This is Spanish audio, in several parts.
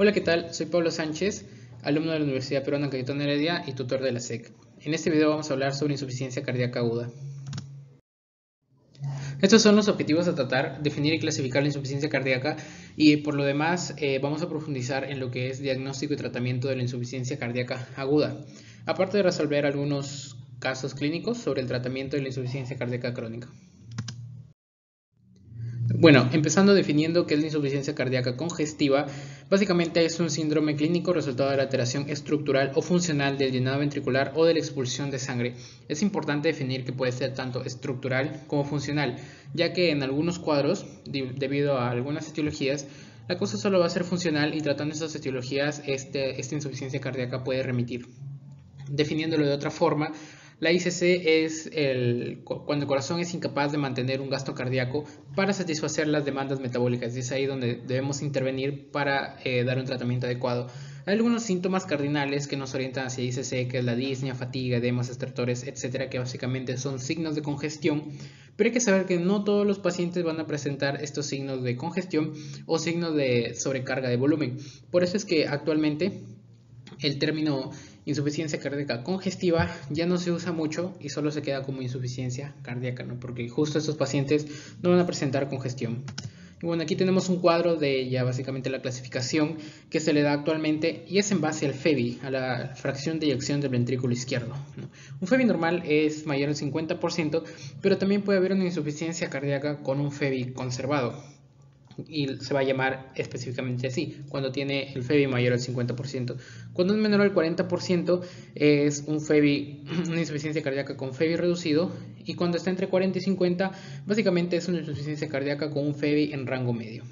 Hola, ¿qué tal? Soy Pablo Sánchez, alumno de la Universidad Peruana Cayetano Heredia y tutor de la SEC. En este video vamos a hablar sobre insuficiencia cardíaca aguda. Estos son los objetivos a tratar: definir y clasificar la insuficiencia cardíaca, y por lo demás vamos a profundizar en lo que es diagnóstico y tratamiento de la insuficiencia cardíaca aguda, aparte de resolver algunos casos clínicos sobre el tratamiento de la insuficiencia cardíaca crónica. Bueno, empezando definiendo qué es la insuficiencia cardíaca congestiva. Básicamente es un síndrome clínico resultado de la alteración estructural o funcional del llenado ventricular o de la expulsión de sangre. Es importante definir que puede ser tanto estructural como funcional, ya que en algunos cuadros, debido a algunas etiologías, la cosa solo va a ser funcional, y tratando esas etiologías, esta insuficiencia cardíaca puede remitir. Definiéndolo de otra forma, la ICC es cuando el corazón es incapaz de mantener un gasto cardíaco para satisfacer las demandas metabólicas, y es ahí donde debemos intervenir para dar un tratamiento adecuado. Hay algunos síntomas cardinales que nos orientan hacia ICC, que es la disnea, fatiga, edemas, estertores, etcétera, que básicamente son signos de congestión, pero hay que saber que no todos los pacientes van a presentar estos signos de congestión o signos de sobrecarga de volumen. Por eso es que actualmente el término insuficiencia cardíaca congestiva ya no se usa mucho y solo se queda como insuficiencia cardíaca, ¿no? Porque justo estos pacientes no van a presentar congestión. Y bueno, aquí tenemos un cuadro de ya básicamente la clasificación que se le da actualmente, y es en base al FEBI, a la fracción de eyección del ventrículo izquierdo, ¿no? Un FEBI normal es mayor al 50%, pero también puede haber una insuficiencia cardíaca con un FEBI conservado, y se va a llamar específicamente así cuando tiene el FEBI mayor al 50%. Cuando es menor al 40% es un FEBI, una insuficiencia cardíaca con FEBI reducido, y cuando está entre 40 y 50 básicamente es una insuficiencia cardíaca con un FEBI en rango medio.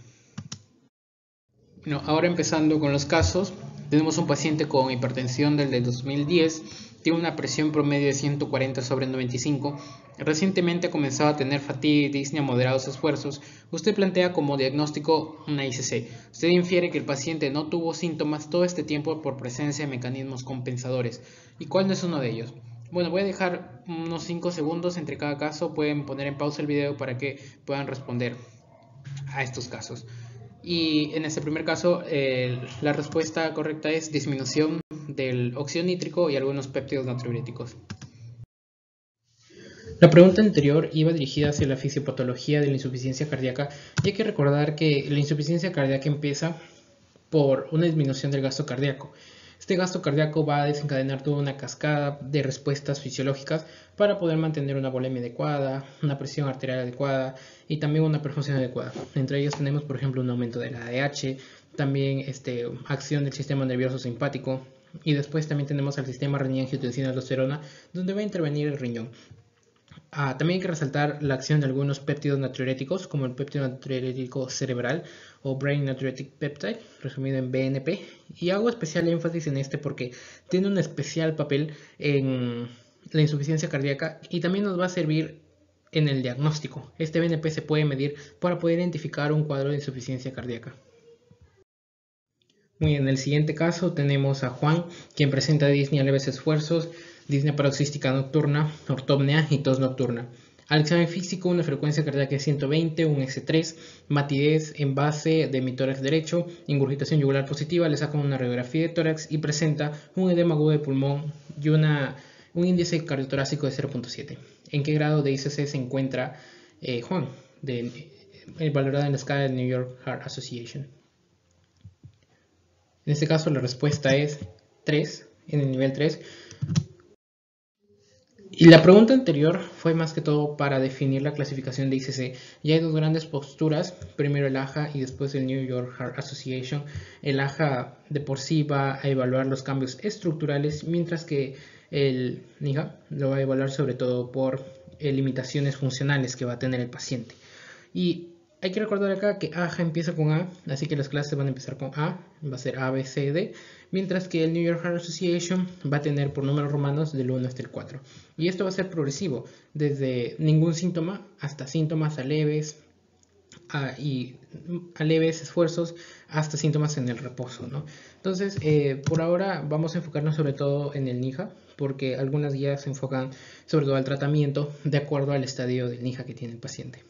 Bueno, ahora empezando con los casos, tenemos un paciente con hipertensión del 2010, tiene una presión promedio de 140/95, recientemente ha comenzado a tener fatiga y disnea moderados esfuerzos. Usted plantea como diagnóstico una ICC. Usted infiere que el paciente no tuvo síntomas todo este tiempo por presencia de mecanismos compensadores. ¿Y cuál no es uno de ellos? Bueno, voy a dejar unos 5 segundos entre cada caso. Pueden poner en pausa el video para que puedan responder a estos casos. Y en este primer caso, la respuesta correcta es disminución del óxido nítrico y algunos péptidos natriuréticos. La pregunta anterior iba dirigida hacia la fisiopatología de la insuficiencia cardíaca, y hay que recordar que la insuficiencia cardíaca empieza por una disminución del gasto cardíaco. Este gasto cardíaco va a desencadenar toda una cascada de respuestas fisiológicas para poder mantener una volemia adecuada, una presión arterial adecuada y también una perfusión adecuada. Entre ellas tenemos, por ejemplo, un aumento del ADH, también acción del sistema nervioso simpático, y después también tenemos al sistema renin-angiotensina-aldosterona, donde va a intervenir el riñón. También hay que resaltar la acción de algunos péptidos natriuréticos, como el péptido natriurético cerebral o Brain Natriuretic Peptide, resumido en BNP, y hago especial énfasis en este porque tiene un especial papel en la insuficiencia cardíaca y también nos va a servir en el diagnóstico. Este BNP se puede medir para poder identificar un cuadro de insuficiencia cardíaca. Muy bien, en el siguiente caso tenemos a Juan, quien presenta disnea leves esfuerzos, disnea paroxística nocturna, ortopnea y tos nocturna. Al examen físico, una frecuencia cardíaca de 120, un S3, matidez en base de mi tórax derecho, ingurgitación yugular positiva, le sacan una radiografía de tórax y presenta un edema agudo de pulmón y un índice cardiotorácico de 0.7. ¿En qué grado de ICC se encuentra Juan? Valorado en la escala de New York Heart Association. En este caso la respuesta es 3, en el nivel 3. Y la pregunta anterior fue más que todo para definir la clasificación de ICC. Ya hay dos grandes posturas, primero el AHA y después el New York Heart Association. El AHA de por sí va a evaluar los cambios estructurales, mientras que el NIHA lo va a evaluar sobre todo por limitaciones funcionales que va a tener el paciente. Y hay que recordar acá que AHA empieza con A, así que las clases van a empezar con A, va a ser A, B, C, D, mientras que el New York Heart Association va a tener por números romanos del 1 hasta el 4. Y esto va a ser progresivo, desde ningún síntoma hasta síntomas leves, y a leves esfuerzos hasta síntomas en el reposo, ¿no? Entonces, por ahora vamos a enfocarnos sobre todo en el NIHA, porque algunas guías se enfocan sobre todo al tratamiento de acuerdo al estadio del NIHA que tiene el paciente.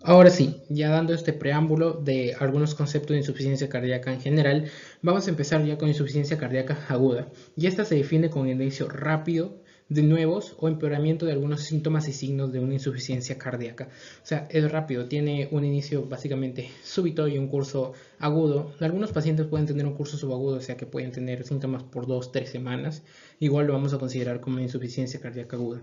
Ahora sí, ya dando este preámbulo de algunos conceptos de insuficiencia cardíaca en general, vamos a empezar ya con insuficiencia cardíaca aguda. Y esta se define con inicio rápido de nuevos o empeoramiento de algunos síntomas y signos de una insuficiencia cardíaca. O sea, es rápido, tiene un inicio básicamente súbito y un curso agudo. Algunos pacientes pueden tener un curso subagudo, o sea que pueden tener síntomas por 2-3 semanas. Igual lo vamos a considerar como insuficiencia cardíaca aguda.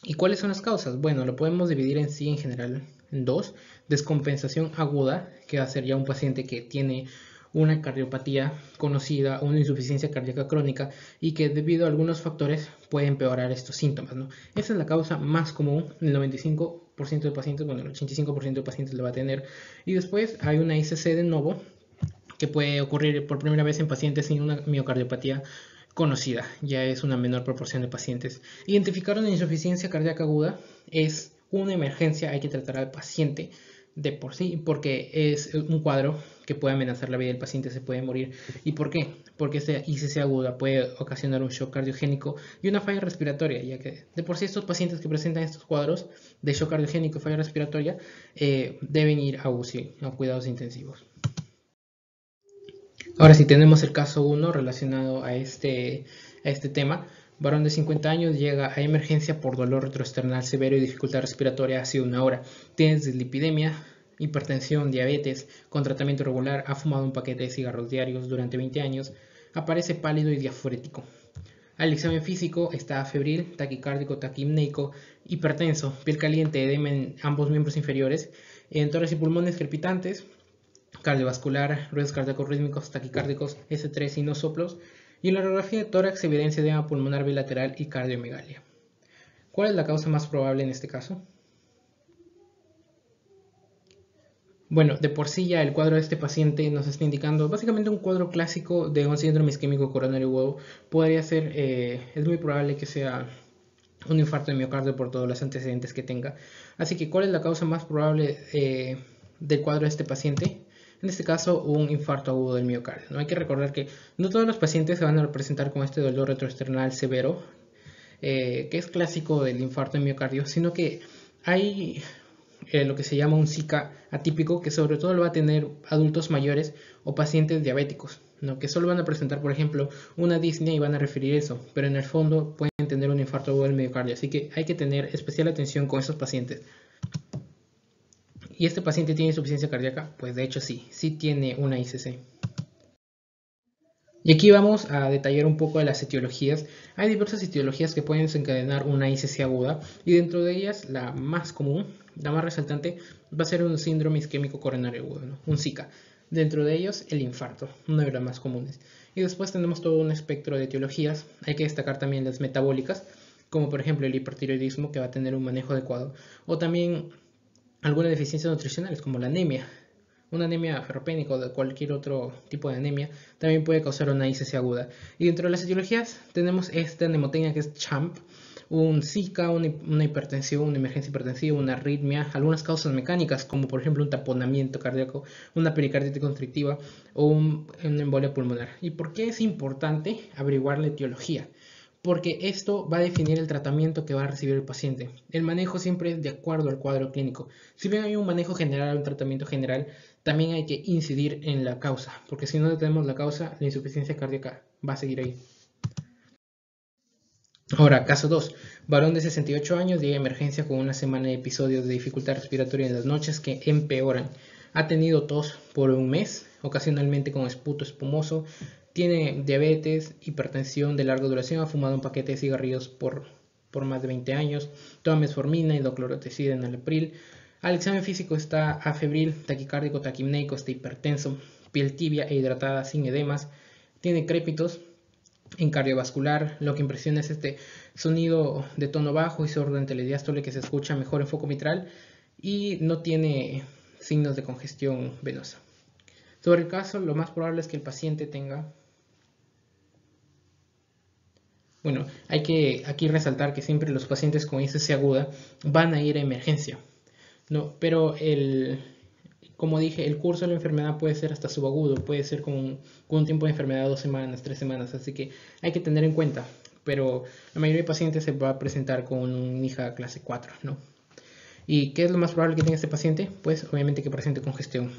¿Y cuáles son las causas? Bueno, lo podemos dividir en sí en general en dos. Descompensación aguda, que va a ser ya un paciente que tiene una cardiopatía conocida o una insuficiencia cardíaca crónica y que debido a algunos factores puede empeorar estos síntomas, ¿no? Esa es la causa más común, el 95% de pacientes, bueno, el 85% de pacientes lo va a tener. Y después hay una ICC de novo que puede ocurrir por primera vez en pacientes sin una miocardiopatía conocida, ya es una menor proporción de pacientes. Identificar una insuficiencia cardíaca aguda es una emergencia, hay que tratar al paciente de por sí, porque es un cuadro que puede amenazar la vida del paciente, se puede morir. ¿Y por qué? Porque esta ICC aguda puede ocasionar un shock cardiogénico y una falla respiratoria, ya que de por sí estos pacientes que presentan estos cuadros de shock cardiogénico y falla respiratoria deben ir a UCI, a cuidados intensivos. Ahora sí, tenemos el caso 1 relacionado a este tema. Varón de 50 años llega a emergencia por dolor retroesternal severo y dificultad respiratoria hace una hora. Tiene dislipidemia, hipertensión, diabetes, con tratamiento regular, ha fumado un paquete de cigarros diarios durante 20 años, aparece pálido y diafórico. Al examen físico está febril, taquicárdico, taquimneico, hipertenso, piel caliente, edema en ambos miembros inferiores, en tórax y pulmones crepitantes, cardiovascular, ruidos cardíacos rítmicos, taquicárdicos, S3 y no soplos, y en la radiografía de tórax evidencia de edema pulmonar bilateral y cardiomegalia. ¿Cuál es la causa más probable en este caso? Bueno, de por sí ya el cuadro de este paciente nos está indicando básicamente un cuadro clásico de un síndrome isquémico coronario agudo. Podría ser, es muy probable que sea un infarto de miocardio por todos los antecedentes que tenga. Así que, ¿cuál es la causa más probable del cuadro de este paciente? En este caso, un infarto agudo del miocardio, ¿no? Hay que recordar que no todos los pacientes se van a presentar con este dolor retroesternal severo, que es clásico del infarto de miocardio, sino que hay lo que se llama un Zika atípico, que sobre todo lo va a tener adultos mayores o pacientes diabéticos, ¿no? Que solo van a presentar, por ejemplo, una disnea y van a referir eso, pero en el fondo pueden tener un infarto agudo del miocardio, así que hay que tener especial atención con esos pacientes. ¿Y este paciente tiene insuficiencia cardíaca? Pues de hecho sí, sí tiene una ICC. Y aquí vamos a detallar un poco de las etiologías. Hay diversas etiologías que pueden desencadenar una ICC aguda y dentro de ellas la más común, la más resaltante, va a ser un síndrome isquémico coronario agudo, ¿no? Un SICA. Dentro de ellos el infarto, una de las más comunes. Y después tenemos todo un espectro de etiologías. Hay que destacar también las metabólicas, como por ejemplo el hipertiroidismo, que va a tener un manejo adecuado, o también algunas deficiencias nutricionales como la anemia. Una anemia ferropénica o de cualquier otro tipo de anemia también puede causar una ICC aguda. Y dentro de las etiologías tenemos esta mnemotecnia que es CHAMP, un Zika, una hipertensión, una emergencia hipertensiva, una arritmia, algunas causas mecánicas como por ejemplo un taponamiento cardíaco, una pericarditis constrictiva o una embolia pulmonar. ¿Y por qué es importante averiguar la etiología? Porque esto va a definir el tratamiento que va a recibir el paciente. El manejo siempre es de acuerdo al cuadro clínico. Si bien hay un manejo general, un tratamiento general, también hay que incidir en la causa, porque si no tenemos la causa, la insuficiencia cardíaca va a seguir ahí. Ahora, caso 2. Varón de 68 años llega a emergencia con una semana de episodios de dificultad respiratoria en las noches que empeoran. Ha tenido tos por un mes, ocasionalmente con esputo espumoso. Tiene diabetes, hipertensión de larga duración. Ha fumado un paquete de cigarrillos por más de 20 años. Toma metformina y doclorotesida en enalapril. Al examen físico está afebril, taquicárdico, taquimneico, está hipertenso, piel tibia e hidratada sin edemas. Tiene crépitos. En cardiovascular, lo que impresiona es este sonido de tono bajo y sordo en telediástole que se escucha mejor en foco mitral y no tiene signos de congestión venosa. Sobre el caso, lo más probable es que el paciente tenga... Bueno, hay que aquí resaltar que siempre los pacientes con ICC aguda van a ir a emergencia, ¿no? Pero como dije, el curso de la enfermedad puede ser hasta subagudo, puede ser con un tiempo de enfermedad de 2 semanas, 3 semanas, así que hay que tener en cuenta. Pero la mayoría de pacientes se va a presentar con un IJA clase 4, ¿no? ¿Y qué es lo más probable que tenga este paciente? Pues obviamente que presente congestión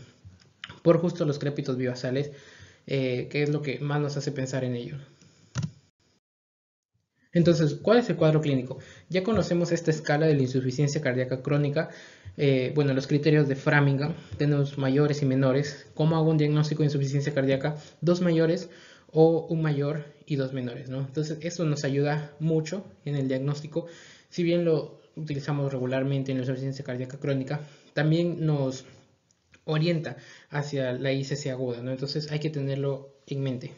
por justo los crépitos bivasales, que es lo que más nos hace pensar en ello. Entonces, ¿cuál es el cuadro clínico? Ya conocemos esta escala de la insuficiencia cardíaca crónica. Bueno, los criterios de Framingham, tenemos mayores y menores. ¿Cómo hago un diagnóstico de insuficiencia cardíaca? 2 mayores o un mayor y 2 menores, ¿no? Entonces, eso nos ayuda mucho en el diagnóstico. Si bien lo utilizamos regularmente en la insuficiencia cardíaca crónica, también nos orienta hacia la ICC aguda, ¿no? Entonces, hay que tenerlo en mente.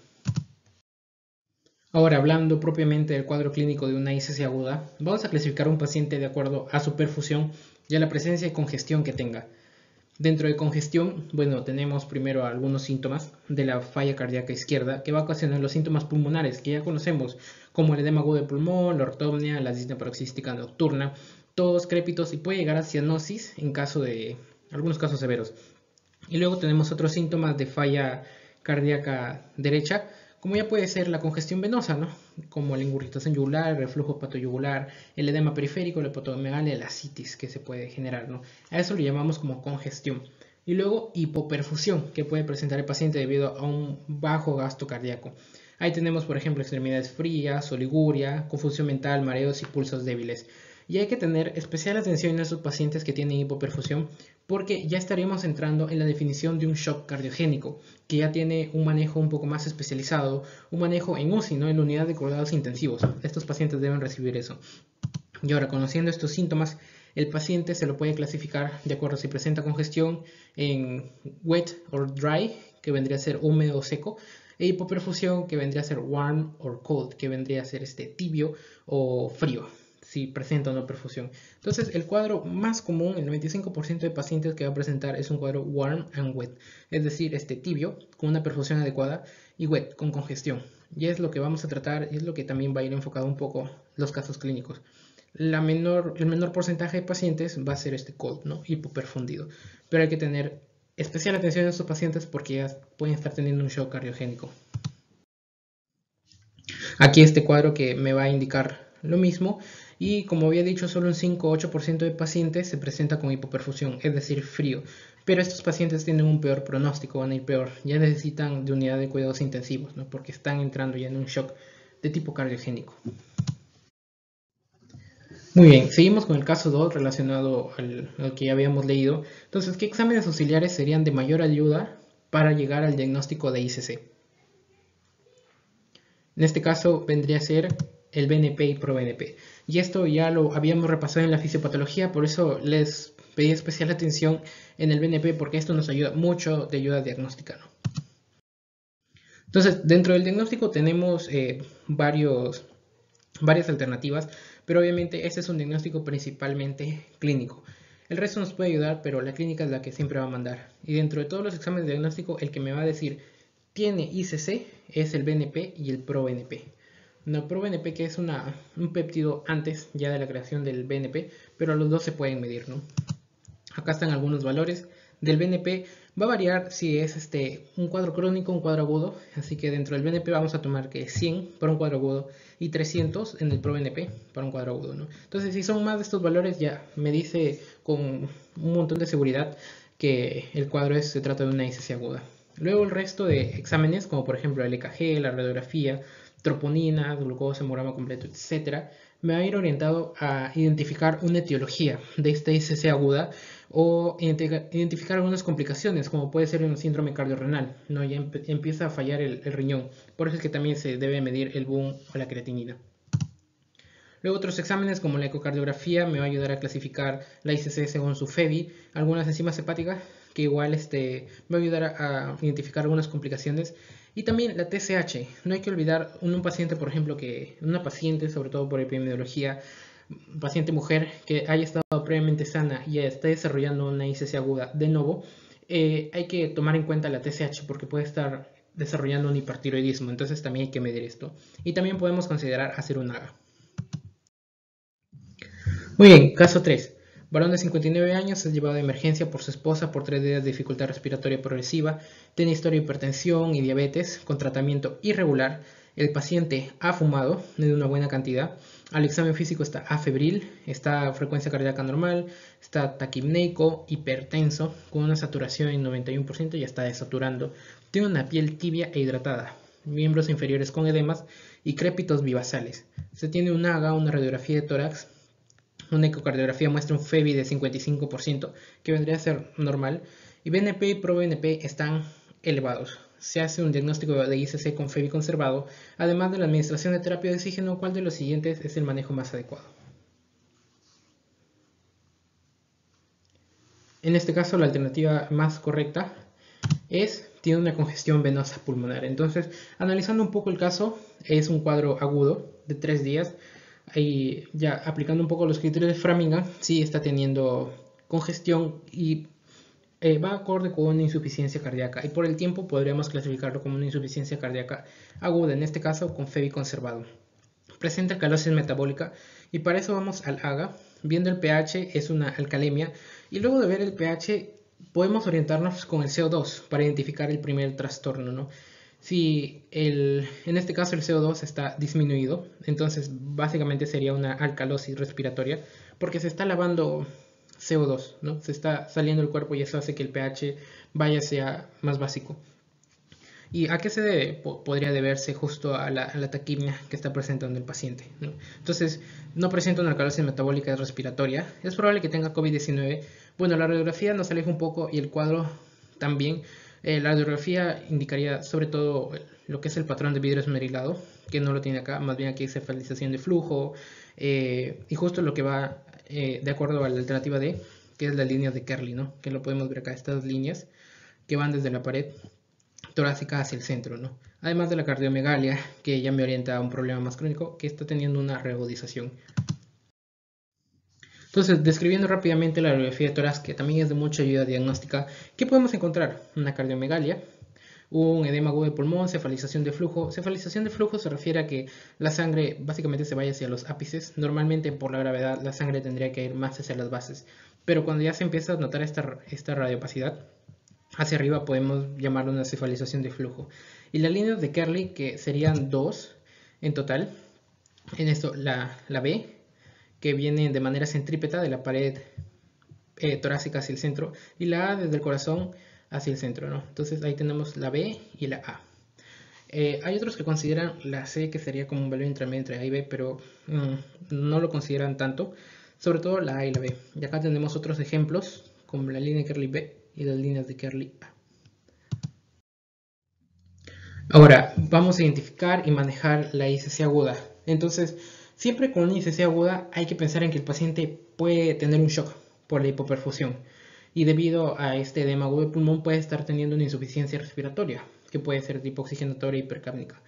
Ahora, hablando propiamente del cuadro clínico de una ICC aguda, vamos a clasificar a un paciente de acuerdo a su perfusión y a la presencia de congestión que tenga. Dentro de congestión, bueno, tenemos primero algunos síntomas de la falla cardíaca izquierda que va a ocasionar los síntomas pulmonares que ya conocemos, como el edema agudo de pulmón, la ortopnea, la disnea paroxística nocturna, tos, crépitos y puede llegar a cianosis en caso de algunos casos severos. Y luego tenemos otros síntomas de falla cardíaca derecha, como ya puede ser la congestión venosa, ¿no? Como la ingurgitación yugular, el reflujo hepatoyugular, el edema periférico, la hepatomegalia, la citis que se puede generar, ¿no? A eso lo llamamos como congestión. Y luego hipoperfusión, que puede presentar el paciente debido a un bajo gasto cardíaco. Ahí tenemos, por ejemplo, extremidades frías, oliguria, confusión mental, mareos y pulsos débiles. Y hay que tener especial atención en esos pacientes que tienen hipoperfusión porque ya estaríamos entrando en la definición de un shock cardiogénico, que ya tiene un manejo un poco más especializado, un manejo en UCI, ¿no? En la unidad de cuidados intensivos. Estos pacientes deben recibir eso. Y ahora, conociendo estos síntomas, el paciente se lo puede clasificar de acuerdo si presenta congestión en wet or dry, que vendría a ser húmedo o seco, e hipoperfusión, que vendría a ser warm or cold, que vendría a ser tibio o frío, si presenta o no perfusión. Entonces, el cuadro más común, el 95% de pacientes que va a presentar es un cuadro warm and wet, es decir, tibio, con una perfusión adecuada, y wet, con congestión. Y es lo que vamos a tratar y es lo que también va a ir enfocado un poco los casos clínicos. El menor porcentaje de pacientes va a ser cold, ¿no? Hipoperfundido. Pero hay que tener especial atención a estos pacientes porque ya pueden estar teniendo un shock cardiogénico. Aquí este cuadro que me va a indicar lo mismo y como había dicho solo un 5-8% de pacientes se presenta con hipoperfusión, es decir frío, pero estos pacientes tienen un peor pronóstico, van a ir peor, ya necesitan de unidad de cuidados intensivos, ¿no? Porque están entrando ya en un shock de tipo cardiogénico. Muy bien, seguimos con el caso 2 relacionado al que ya habíamos leído. Entonces, ¿qué exámenes auxiliares serían de mayor ayuda para llegar al diagnóstico de ICC? En este caso vendría a ser el BNP y ProBNP. Y esto ya lo habíamos repasado en la fisiopatología, por eso les pedí especial atención en el BNP porque esto nos ayuda mucho de ayuda diagnóstica, ¿no? Entonces, dentro del diagnóstico tenemos varias alternativas, pero obviamente este es un diagnóstico principalmente clínico. El resto nos puede ayudar, pero la clínica es la que siempre va a mandar. Y dentro de todos los exámenes de diagnóstico, el que me va a decir tiene ICC es el BNP y el ProBNP. No, ProBNP que es un péptido antes ya de la creación del BNP, pero los dos se pueden medir, ¿no? Acá están algunos valores. Del BNP va a variar si es un cuadro crónico o un cuadro agudo, así que dentro del BNP vamos a tomar que 100 para un cuadro agudo y 300 en el ProBNP para un cuadro agudo, ¿no? Entonces si son más de estos valores ya me dice con un montón de seguridad que el cuadro se trata de una ICC aguda. Luego el resto de exámenes, como por ejemplo el EKG, la radiografía, troponina, glucosa, hemograma completo, etc., me va a ir orientado a identificar una etiología de esta ICC aguda o identificar algunas complicaciones, como puede ser un síndrome cardiorrenal, ¿no? Ya empieza a fallar el riñón. Por eso es que también se debe medir el BUN o la creatinina. Luego otros exámenes como la ecocardiografía me va a ayudar a clasificar la ICC según su FEBI, algunas enzimas hepáticas que igual me va a ayudar a identificar algunas complicaciones. Y también la TSH, no hay que olvidar un paciente, por ejemplo, una paciente, sobre todo por epidemiología, paciente mujer que haya estado previamente sana y esté desarrollando una ICC aguda de nuevo, hay que tomar en cuenta la TSH porque puede estar desarrollando un hipertiroidismo, entonces también hay que medir esto. Y también podemos considerar hacer un AGA. Muy bien, caso 3. Varón de 59 años es llevado de emergencia por su esposa por 3 días de dificultad respiratoria progresiva, tiene historia de hipertensión y diabetes con tratamiento irregular. el paciente ha fumado de una buena cantidad, al examen físico está afebril, está frecuencia cardíaca normal, está taquipneico, hipertenso, con una saturación en 91% y está desaturando, tiene una piel tibia e hidratada, miembros inferiores con edemas y crépitos vivasales. Se tiene un AGA, una radiografía de tórax, una ecocardiografía muestra un FEBI de 55%, que vendría a ser normal, y BNP y ProBNP están elevados. Se hace un diagnóstico de ICC con FEBI conservado, además de la administración de terapia de oxígeno. ¿Cuál de los siguientes es el manejo más adecuado? En este caso, la alternativa más correcta tiene una congestión venosa pulmonar. Entonces, analizando un poco el caso, es un cuadro agudo de 3 días. Y ya aplicando un poco los criterios de Framingham, sí está teniendo congestión y va acorde con una insuficiencia cardíaca. Y por el tiempo podríamos clasificarlo como una insuficiencia cardíaca aguda, en este caso con FEBI conservado. Presenta alcalosis metabólica y para eso vamos al AGA. Viendo el pH es una alcalemia y luego de ver el pH podemos orientarnos con el CO2 para identificar el primer trastorno, ¿no? Si en este caso el CO2 está disminuido, entonces básicamente sería una alcalosis respiratoria porque se está lavando CO2, ¿no? Se está saliendo el cuerpo y eso hace que el pH vaya hacia más básico. ¿Y a qué se debe? Podría deberse justo a la taquipnia que está presentando el paciente, ¿no? Entonces, no presenta una alcalosis metabólica respiratoria. Es probable que tenga COVID-19. Bueno, la radiografía nos aleja un poco y el cuadro también. La radiografía indicaría sobre todo lo que es el patrón de vidrio esmerilado, que no lo tiene acá, más bien aquí hay cefalización de flujo, y justo lo que va de acuerdo a la alternativa D, que es la línea de Kerley, ¿no? Que lo podemos ver acá, estas líneas que van desde la pared torácica hacia el centro, ¿no? Además de la cardiomegalia, que ya me orienta a un problema más crónico, que está teniendo una reagudización. Entonces, describiendo rápidamente la radiografía de tórax, que también es de mucha ayuda diagnóstica, ¿qué podemos encontrar? Una cardiomegalia, un edema agudo de pulmón, cefalización de flujo. Cefalización de flujo se refiere a que la sangre básicamente se vaya hacia los ápices. Normalmente por la gravedad la sangre tendría que ir más hacia las bases, pero cuando ya se empieza a notar esta radiopacidad hacia arriba podemos llamarlo una cefalización de flujo. Y las líneas de Kerley, que serían 2 en total, en esto la B, que viene de manera centrípeta de la pared torácica hacia el centro, y la A desde el corazón hacia el centro, ¿no? Entonces ahí tenemos la B y la A. Hay otros que consideran la C, que sería como un valor intermedio entre A y B, pero no lo consideran tanto, sobre todo la A y la B. Y acá tenemos otros ejemplos, como la línea de Kerley B y las líneas de Kerley A. Ahora, vamos a identificar y manejar la ICC aguda. Entonces, siempre con una ICC aguda hay que pensar en que el paciente puede tener un shock por la hipoperfusión. Y debido a este edema agudo de pulmón puede estar teniendo una insuficiencia respiratoria, que puede ser tipo oxigenatoria hipercápnica,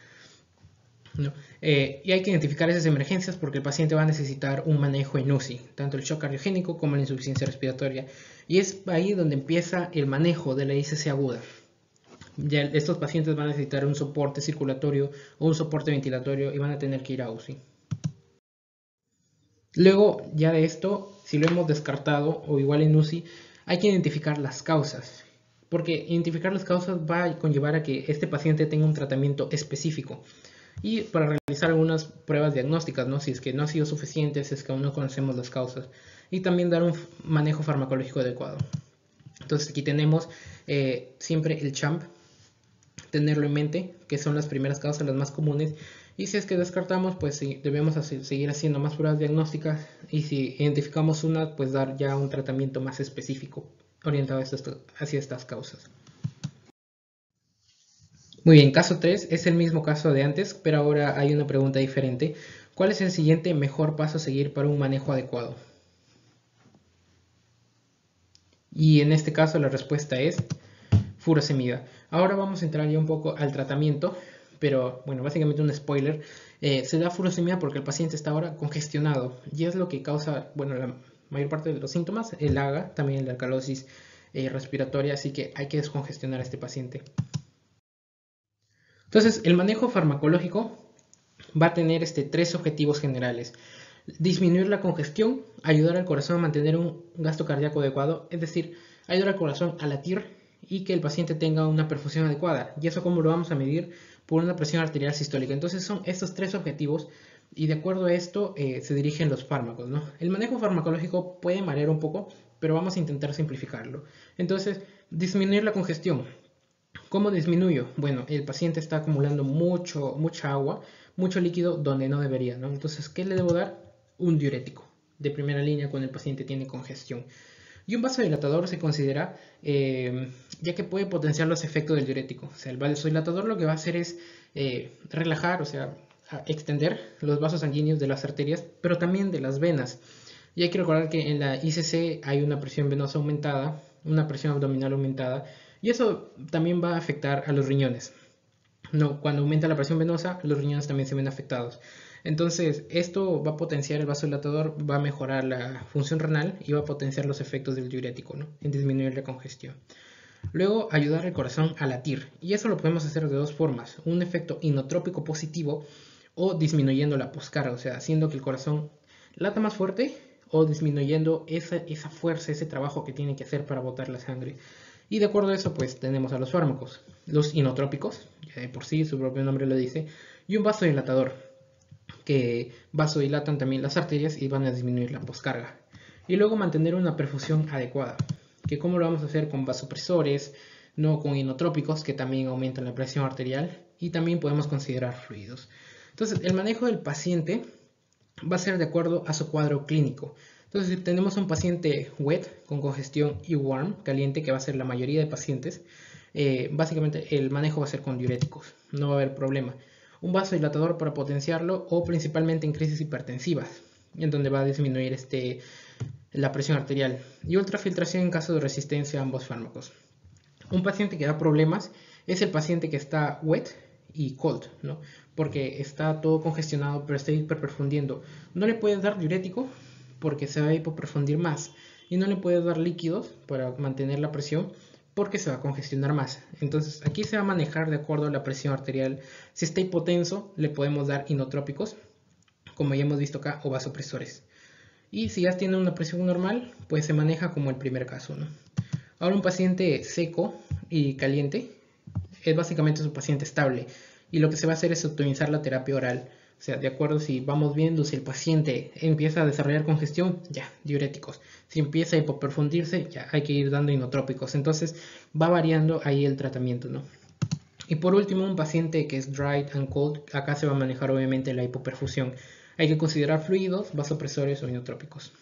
¿no? Y hay que identificar esas emergencias porque el paciente va a necesitar un manejo en UCI, tanto el shock cardiogénico como la insuficiencia respiratoria. Y es ahí donde empieza el manejo de la ICC aguda. Ya estos pacientes van a necesitar un soporte circulatorio o un soporte ventilatorio y van a tener que ir a UCI. Luego, ya de esto, si lo hemos descartado o igual en UCI, hay que identificar las causas. Porque identificar las causas va a conllevar a que este paciente tenga un tratamiento específico. Y para realizar algunas pruebas diagnósticas, ¿no? Si es que no ha sido suficiente, si es que aún no conocemos las causas. Y también dar un manejo farmacológico adecuado. Entonces aquí tenemos siempre el CHAMP, tenerlo en mente, que son las primeras causas, las más comunes. Y si es que descartamos, pues sí, debemos seguir haciendo más pruebas diagnósticas. Y si identificamos una, pues dar ya un tratamiento más específico orientado hacia estas causas. Muy bien, caso 3 es el mismo caso de antes, pero ahora hay una pregunta diferente. ¿Cuál es el siguiente mejor paso a seguir para un manejo adecuado? Y en este caso la respuesta es furosemida. Ahora vamos a entrar ya un poco al tratamiento, pero bueno, básicamente un spoiler. Se da furosemida porque el paciente está ahora congestionado y es lo que causa, bueno, la mayor parte de los síntomas, el AGA, también la alcalosis respiratoria, así que hay que descongestionar a este paciente. Entonces, el manejo farmacológico va a tener 3 objetivos generales. Disminuir la congestión, ayudar al corazón a mantener un gasto cardíaco adecuado, es decir, ayudar al corazón a latir y que el paciente tenga una perfusión adecuada. ¿Y eso cómo lo vamos a medir? Por una presión arterial sistólica. Entonces son estos tres objetivos y de acuerdo a esto se dirigen los fármacos, ¿no? El manejo farmacológico puede marear un poco, pero vamos a intentar simplificarlo. Entonces, disminuir la congestión. ¿Cómo disminuyo? Bueno, el paciente está acumulando mucha agua, mucho líquido donde no debería, ¿no? Entonces, ¿qué le debo dar? Un diurético de primera línea cuando el paciente tiene congestión. Y un vasodilatador se considera, ya que puede potenciar los efectos del diurético. O sea, el vasodilatador lo que va a hacer es relajar, o sea, extender los vasos sanguíneos de las arterias, pero también de las venas. Y hay que recordar que en la ICC hay una presión venosa aumentada, una presión abdominal aumentada, y eso también va a afectar a los riñones. No, cuando aumenta la presión venosa, los riñones también se ven afectados. Entonces, esto va a potenciar el vasodilatador, va a mejorar la función renal y va a potenciar los efectos del diurético, ¿no? En disminuir la congestión. Luego, ayudar al corazón a latir. Y eso lo podemos hacer de dos formas. Un efecto inotrópico positivo o disminuyendo la poscarga, o sea, haciendo que el corazón lata más fuerte o disminuyendo esa fuerza, ese trabajo que tiene que hacer para botar la sangre. Y de acuerdo a eso, pues tenemos a los fármacos, los inotrópicos, ya de por sí su propio nombre lo dice, y un vasodilatador, que vasodilatan también las arterias y van a disminuir la poscarga. Y luego mantener una perfusión adecuada, que cómo lo vamos a hacer con vasopresores, no con inotrópicos, que también aumentan la presión arterial, y también podemos considerar fluidos. Entonces, el manejo del paciente va a ser de acuerdo a su cuadro clínico. Entonces, si tenemos un paciente wet con congestión y warm, caliente, que va a ser la mayoría de pacientes, básicamente el manejo va a ser con diuréticos, no va a haber problema. Un vasodilatador para potenciarlo o principalmente en crisis hipertensivas, en donde va a disminuir la presión arterial. Y ultrafiltración en caso de resistencia a ambos fármacos. Un paciente que da problemas es el paciente que está wet y cold, ¿no? Porque está todo congestionado, pero está hiperperfundiendo. No le puedes dar diurético porque se va a hipoperfundir más. Y no le puedes dar líquidos para mantener la presión porque se va a congestionar más. Entonces aquí se va a manejar de acuerdo a la presión arterial. Si está hipotenso, le podemos dar inotrópicos, como ya hemos visto acá, o vasopresores. Y si ya tiene una presión normal, pues se maneja como el primer caso, ¿no? Ahora un paciente seco y caliente es básicamente un paciente estable y lo que se va a hacer es optimizar la terapia oral. O sea, de acuerdo si vamos viendo si el paciente empieza a desarrollar congestión, ya, diuréticos. Si empieza a hipoperfundirse, ya hay que ir dando inotrópicos. Entonces va variando ahí el tratamiento, ¿no? Y por último, un paciente que es dry and cold, acá se va a manejar obviamente la hipoperfusión. Hay que considerar fluidos, vasopresores o inotrópicos.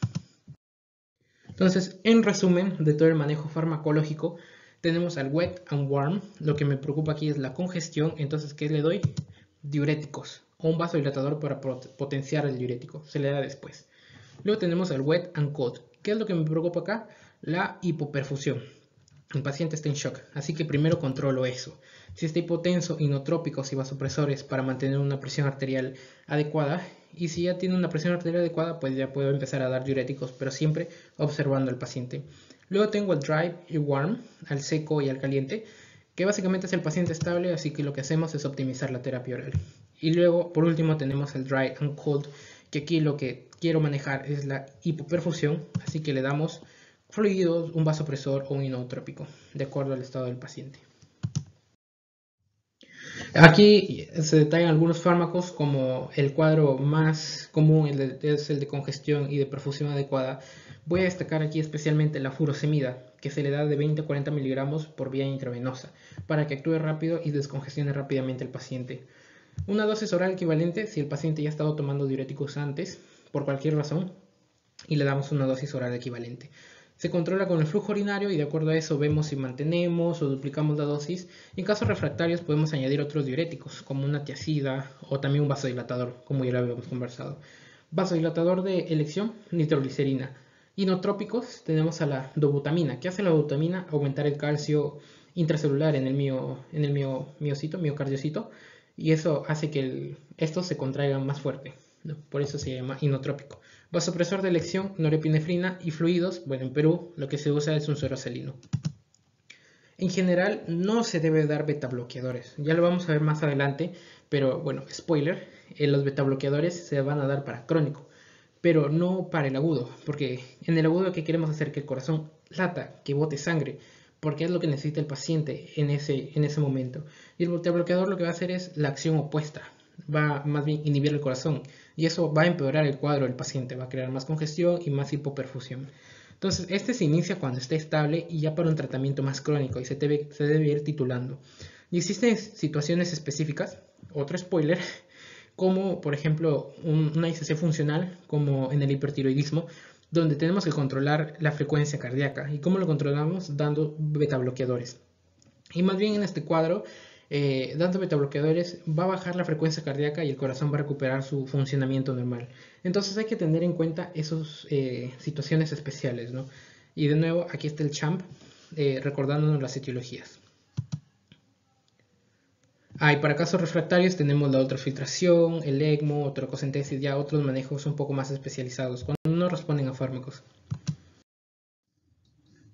Entonces, en resumen de todo el manejo farmacológico, tenemos al wet and warm. Lo que me preocupa aquí es la congestión. Entonces, ¿qué le doy? Diuréticos o un vasodilatador para potenciar el diurético. Se le da después. Luego tenemos al wet and cold. ¿Qué es lo que me preocupa acá? La hipoperfusión. El paciente está en shock, así que primero controlo eso. Si está hipotenso, inotrópicos y vasopresores para mantener una presión arterial adecuada. Y si ya tiene una presión arterial adecuada, pues ya puedo empezar a dar diuréticos, pero siempre observando al paciente. Luego tengo el dry y warm, al seco y al caliente, que básicamente es el paciente estable, así que lo que hacemos es optimizar la terapia oral. Y luego, por último, tenemos el dry and cold, que aquí lo que quiero manejar es la hipoperfusión, así que le damos fluidos, un vasopresor o un inotrópico, de acuerdo al estado del paciente. Aquí se detallan algunos fármacos como el cuadro más común es el de congestión y de perfusión adecuada. Voy a destacar aquí especialmente la furosemida, que se le da de 20 a 40 miligramos por vía intravenosa, para que actúe rápido y descongestione rápidamente al paciente. Una dosis oral equivalente si el paciente ya ha estado tomando diuréticos antes, por cualquier razón, y le damos una dosis oral equivalente. Se controla con el flujo urinario y de acuerdo a eso vemos si mantenemos o duplicamos la dosis. En casos refractarios podemos añadir otros diuréticos, como una tiacida o también un vasodilatador, como ya lo habíamos conversado. Vasodilatador de elección, nitroglicerina. Inotrópicos tenemos a la dobutamina. ¿Qué hace la dobutamina? Aumentar el calcio intracelular en el miocardiocito, y eso hace que estos se contraigan más fuerte, ¿no? Por eso se llama inotrópico. Vasopresor de elección, norepinefrina y fluidos. Bueno, en Perú lo que se usa es un suero salino. En general no se debe dar betabloqueadores. Ya lo vamos a ver más adelante, pero bueno, spoiler, los betabloqueadores se van a dar para crónico, pero no para el agudo, porque en el agudo ¿qué queremos hacer? Que el corazón lata, que bote sangre. porque es lo que necesita el paciente en ese momento. Y el bloqueador lo que va a hacer es la acción opuesta, va más bien inhibir el corazón, y eso va a empeorar el cuadro del paciente, va a crear más congestión y más hipoperfusión. Entonces, este se inicia cuando está estable y ya para un tratamiento más crónico y se debe ir titulando. Y existen situaciones específicas, otro spoiler, como por ejemplo una ICC funcional, como en el hipertiroidismo, donde tenemos que controlar la frecuencia cardíaca. ¿Y cómo lo controlamos? Dando beta bloqueadores. Y más bien en este cuadro, dando beta bloqueadores va a bajar la frecuencia cardíaca y el corazón va a recuperar su funcionamiento normal. Entonces hay que tener en cuenta esas situaciones especiales, ¿no? Y de nuevo, aquí está el CHAMP, recordándonos las etiologías. Y para casos refractarios tenemos la ultrafiltración, el ECMO, toracocentesis, ya otros manejos un poco más especializados, cuando no responden a fármacos.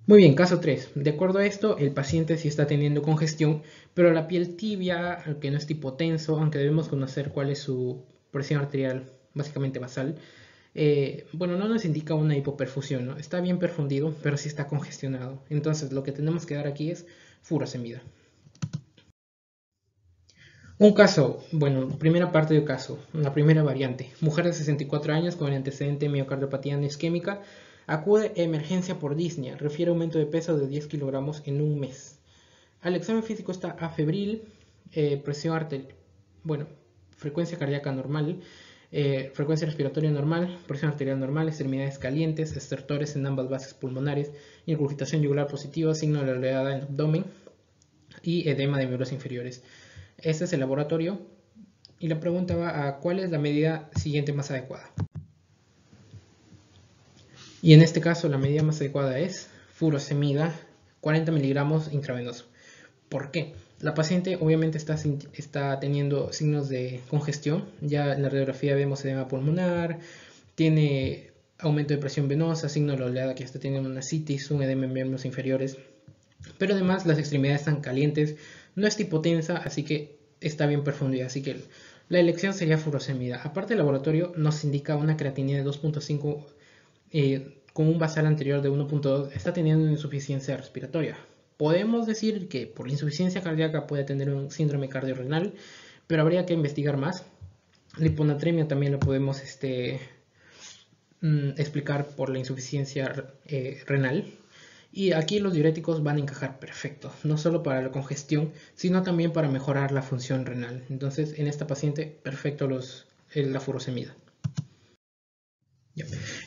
Muy bien, caso 3. De acuerdo a esto, el paciente sí está teniendo congestión, pero la piel tibia, aunque no es hipotenso, aunque debemos conocer cuál es su presión arterial básicamente basal, bueno, no nos indica una hipoperfusión, ¿no? Está bien perfundido, pero sí está congestionado. Entonces, lo que tenemos que dar aquí es furosemida. Un caso, bueno, primera parte del caso, la primera variante. Mujer de 64 años con el antecedente de miocardiopatía no isquémica acude a emergencia por disnea, refiere aumento de peso de 10 kilogramos en un mes. Al examen físico está afebril, presión arterial, bueno, frecuencia cardíaca normal, frecuencia respiratoria normal, presión arterial normal, extremidades calientes, estertores en ambas bases pulmonares, ingurgitación yugular positiva, signo de oleada en el abdomen y edema de miembros inferiores. Este es el laboratorio y la pregunta va a ¿cuál es la medida siguiente más adecuada? Y en este caso la medida más adecuada es furosemida 40 miligramos intravenoso. ¿Por qué? La paciente obviamente está teniendo signos de congestión, ya en la radiografía vemos edema pulmonar, tiene aumento de presión venosa, signo de la oleada que está teniendo una citis, un edema en miembros inferiores, pero además las extremidades están calientes, no está hipotensa, así que está bien perfundida, así que la elección sería furosemida. Aparte el laboratorio nos indica una creatinina de 2.5 con un basal anterior de 1.2, está teniendo una insuficiencia respiratoria. Podemos decir que por la insuficiencia cardíaca puede tener un síndrome cardiorrenal, pero habría que investigar más. La hiponatremia también la podemos explicar por la insuficiencia renal. Y aquí los diuréticos van a encajar perfecto, no solo para la congestión, sino también para mejorar la función renal. Entonces, en esta paciente, perfecto la furosemida.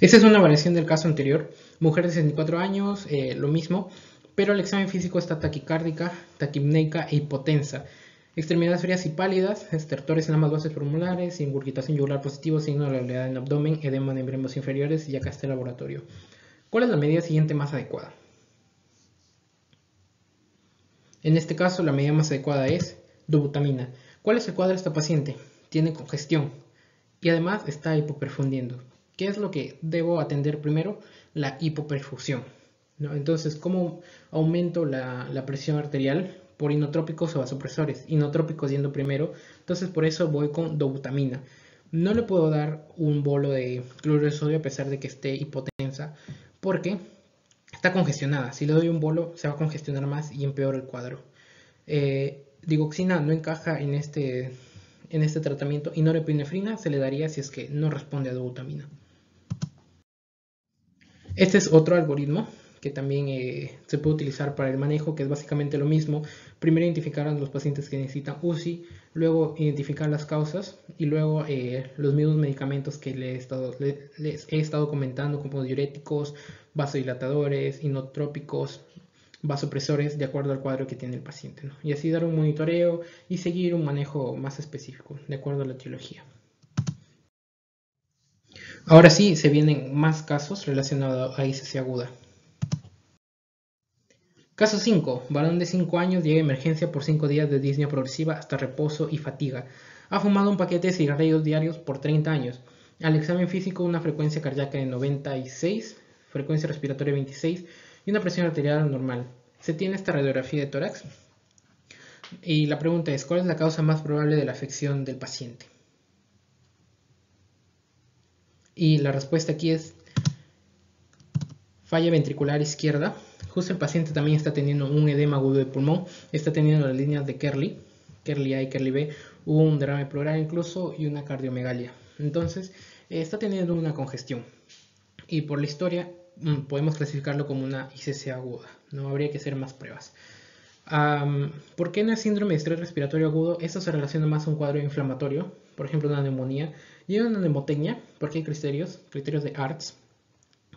Esta es una variación del caso anterior. Mujer de 64 años, lo mismo, pero el examen físico está taquicárdica, taquipneica e hipotensa. Extremidades frías y pálidas, estertores en ambas bases pulmonares, ingurgitación yugular positivo, signo de la oleada en el abdomen, edema de miembros inferiores y acá está el laboratorio. ¿Cuál es la medida siguiente más adecuada? En este caso, la medida más adecuada es dobutamina. ¿Cuál es el cuadro de esta paciente? Tiene congestión y además está hipoperfundiendo. ¿Qué es lo que debo atender primero? La hipoperfusión, ¿no? Entonces, ¿cómo aumento la presión arterial? Por inotrópicos o vasopresores. Inotrópicos yendo primero, entonces por eso voy con dobutamina. No le puedo dar un bolo de cloruro de sodio a pesar de que esté hipotensa, porque está congestionada. Si le doy un bolo, se va a congestionar más y empeora el cuadro. Digoxina no encaja en este tratamiento y norepinefrina se le daría si es que no responde a dobutamina. Este es otro algoritmo que también se puede utilizar para el manejo, que es básicamente lo mismo. Primero identificar a los pacientes que necesitan UCI, luego identificar las causas y luego los mismos medicamentos que les he estado comentando, como diuréticos, vasodilatadores, inotrópicos, vasopresores, de acuerdo al cuadro que tiene el paciente, ¿no? Y así dar un monitoreo y seguir un manejo más específico, de acuerdo a la etiología. Ahora sí, se vienen más casos relacionados a ICC aguda. Caso 5. Varón de 5 años llega a emergencia por 5 días de disnea progresiva hasta reposo y fatiga. Ha fumado un paquete de cigarrillos diarios por 30 años. Al examen físico una frecuencia cardíaca de 96, frecuencia respiratoria 26 y una presión arterial normal. Se tiene esta radiografía de tórax. Y la pregunta es, ¿cuál es la causa más probable de la afección del paciente? Y la respuesta aquí es falla ventricular izquierda justo el paciente también está teniendo un edema agudo de pulmón, está teniendo las líneas de Kerley A y Kerley B, hubo un derrame pleural incluso y una cardiomegalia. Entonces, está teniendo una congestión. Y por la historia, podemos clasificarlo como una ICC aguda. No habría que hacer más pruebas. ¿Por qué en el síndrome de estrés respiratorio agudo esto se relaciona más a un cuadro inflamatorio? Por ejemplo, una neumonía y una neumotecnia, porque hay criterios de ARTS,